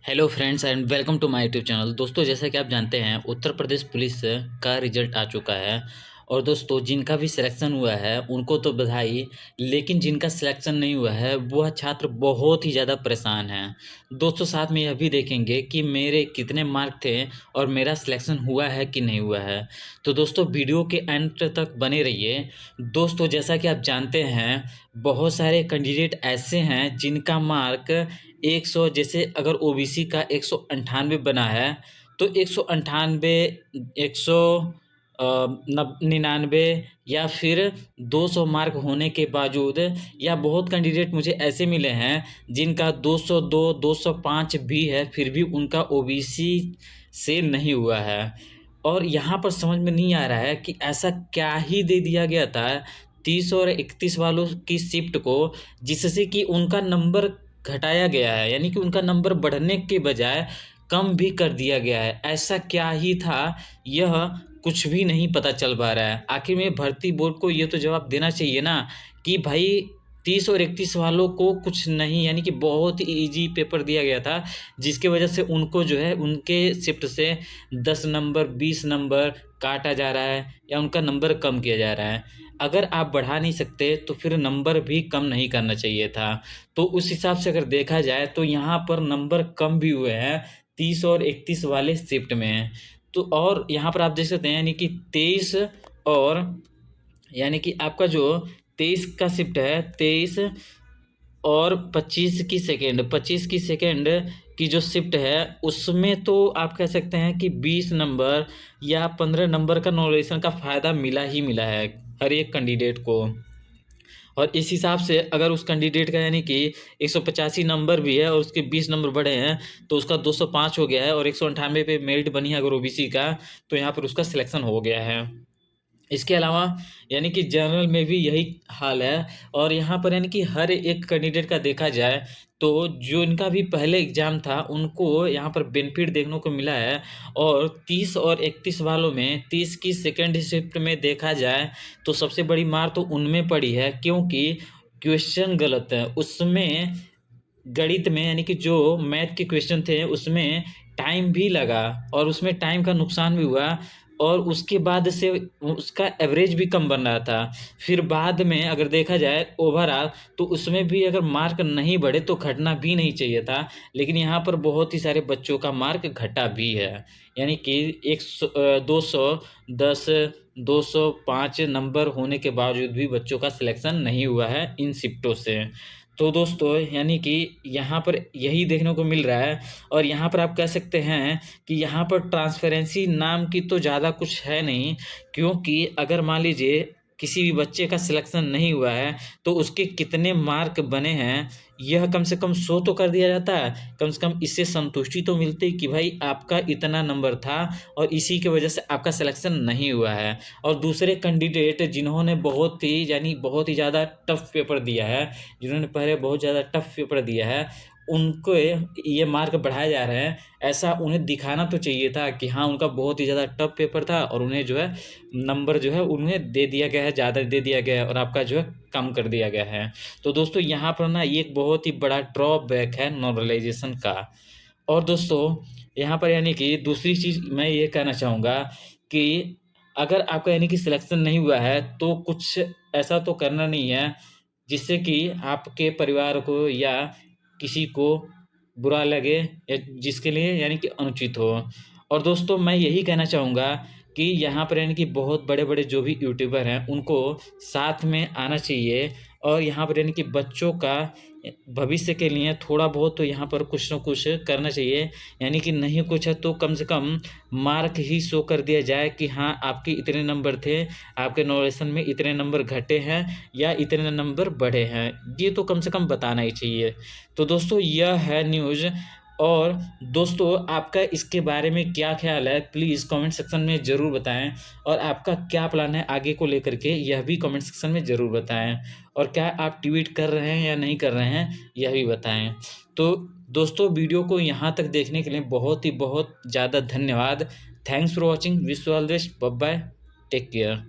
Hello friends and welcome to my YouTube channel. दोस्तों, जैसा कि आप जानते हैं उत्तर प्रदेश पुलिस का रिजल्ट आ चुका है। और दोस्तों, जिनका भी सिलेक्शन हुआ है उनको तो बधाई, लेकिन जिनका सिलेक्शन नहीं हुआ है वह छात्र बहुत ही ज़्यादा परेशान हैं। दोस्तों, साथ में यह भी देखेंगे कि मेरे कितने मार्क थे और मेरा सिलेक्शन हुआ है कि नहीं हुआ है। तो दोस्तों, वीडियो के एंड तक बने रहिए। दोस्तों, जैसा कि आप जानते हैं बहुत सारे कैंडिडेट ऐसे हैं जिनका मार्क 100, जैसे अगर ओबीसी का 198 बना है तो 198, 100 99 या फिर 200 मार्क होने के बावजूद, या बहुत कैंडिडेट मुझे ऐसे मिले हैं जिनका 202 205 भी है फिर भी उनका ओबीसी से नहीं हुआ है। और यहाँ पर समझ में नहीं आ रहा है कि ऐसा क्या ही दे दिया गया था 30 और 31 वालों की शिफ्ट को, जिससे कि उनका नंबर घटाया गया है, यानी कि उनका नंबर बढ़ने के बजाय कम भी कर दिया गया है। ऐसा क्या ही था, यह कुछ भी नहीं पता चल पा रहा है। आखिर में भर्ती बोर्ड को ये तो जवाब देना चाहिए ना कि भाई 30 और 31 वालों को कुछ नहीं, यानी कि बहुत ही ईजी पेपर दिया गया था, जिसकी वजह से उनको जो है उनके शिफ्ट से 10 नंबर 20 नंबर काटा जा रहा है या उनका नंबर कम किया जा रहा है। अगर आप बढ़ा नहीं सकते तो फिर नंबर भी कम नहीं करना चाहिए था। तो उस हिसाब से अगर देखा जाए तो यहाँ पर नंबर कम भी हुए हैं 30 और 31 वाले शिफ्ट में। तो और यहाँ पर आप देख सकते हैं, यानी कि 23 और, यानी कि आपका जो 23 का शिफ्ट है, 23 और 25 की सेकेंड की जो शिफ्ट है उसमें तो आप कह सकते हैं कि 20 नंबर या 15 नंबर का नॉमिनेशन का फ़ायदा मिला ही मिला है हर एक कैंडिडेट को। और इस हिसाब से अगर उस कैंडिडेट का, यानी कि 185 नंबर भी है और उसके 20 नंबर बढ़े हैं, तो उसका 205 हो गया है और 198 पे मेरिट बनी है अगर ओबीसी का, तो यहाँ पर उसका सिलेक्शन हो गया है। इसके अलावा यानी कि जनरल में भी यही हाल है। और यहाँ पर यानी कि हर एक कैंडिडेट का देखा जाए तो जो इनका भी पहले एग्ज़ाम था उनको यहाँ पर बेनिफिट देखने को मिला है। और 30 और 31 वालों में 30 की सेकेंड शिफ्ट में देखा जाए तो सबसे बड़ी मार तो उनमें पड़ी है, क्योंकि क्वेश्चन गलत है उसमें। गणित में, यानी कि जो मैथ के क्वेश्चन थे उसमें टाइम भी लगा और उसमें टाइम का नुकसान भी हुआ, और उसके बाद से उसका एवरेज भी कम बन रहा था। फिर बाद में अगर देखा जाए ओवरऑल तो उसमें भी अगर मार्क नहीं बढ़े तो घटना भी नहीं चाहिए था, लेकिन यहाँ पर बहुत ही सारे बच्चों का मार्क घटा भी है। यानी कि 210 205 नंबर होने के बावजूद भी बच्चों का सिलेक्शन नहीं हुआ है इन शिफ्टों से। तो दोस्तों, यानी कि यहाँ पर यही देखने को मिल रहा है। और यहाँ पर आप कह सकते हैं कि यहाँ पर ट्रांसपेरेंसी नाम की तो ज़्यादा कुछ है नहीं, क्योंकि अगर मान लीजिए किसी भी बच्चे का सिलेक्शन नहीं हुआ है तो उसके कितने मार्क बने हैं यह कम से कम शो तो कर दिया जाता है। कम से कम इससे संतुष्टि तो मिलती कि भाई आपका इतना नंबर था और इसी की वजह से आपका सिलेक्शन नहीं हुआ है। और दूसरे कैंडिडेट जिन्होंने बहुत ही, यानी बहुत ही ज़्यादा टफ पेपर दिया है, जिन्होंने पहले बहुत ज़्यादा टफ पेपर दिया है, उनको ये मार्क बढ़ाए जा रहे हैं। ऐसा उन्हें दिखाना तो चाहिए था कि हाँ उनका बहुत ही ज़्यादा टफ पेपर था और उन्हें जो है नंबर जो है उन्हें दे दिया गया है, ज़्यादा दे दिया गया है और आपका जो है कम कर दिया गया है। तो दोस्तों, यहाँ पर ना ये एक बहुत ही बड़ा ड्रॉबैक है नॉर्मलाइजेशन का। और दोस्तों, यहाँ पर यानी कि दूसरी चीज़ मैं ये कहना चाहूँगा कि अगर आपका यानी कि सिलेक्शन नहीं हुआ है तो कुछ ऐसा तो करना नहीं है जिससे कि आपके परिवार को या किसी को बुरा लगे, या जिसके लिए यानी कि अनुचित हो। और दोस्तों, मैं यही कहना चाहूँगा कि यहाँ पर यानी कि बहुत बड़े-बड़े जो भी यूट्यूबर हैं उनको साथ में आना चाहिए और यहाँ पर यानी कि बच्चों का भविष्य के लिए थोड़ा बहुत तो यहाँ पर कुछ न कुछ करना चाहिए। यानी कि नहीं कुछ है तो कम से कम मार्क ही शो कर दिया जाए कि हाँ आपके इतने नंबर थे, आपके नॉमिनेशन में इतने नंबर घटे हैं या इतने नंबर बढ़े हैं, ये तो कम से कम बताना ही चाहिए। तो दोस्तों, यह है न्यूज़। और दोस्तों, आपका इसके बारे में क्या ख़्याल है प्लीज़ कमेंट सेक्शन में ज़रूर बताएँ। और आपका क्या प्लान है आगे को लेकर के यह भी कमेंट सेक्शन में ज़रूर बताएँ। और क्या आप ट्वीट कर रहे हैं या नहीं कर रहे हैं यह भी बताएँ। तो दोस्तों, वीडियो को यहाँ तक देखने के लिए बहुत ज़्यादा धन्यवाद। Thanks for watching. Wish you all the best. Bye bye. Take care.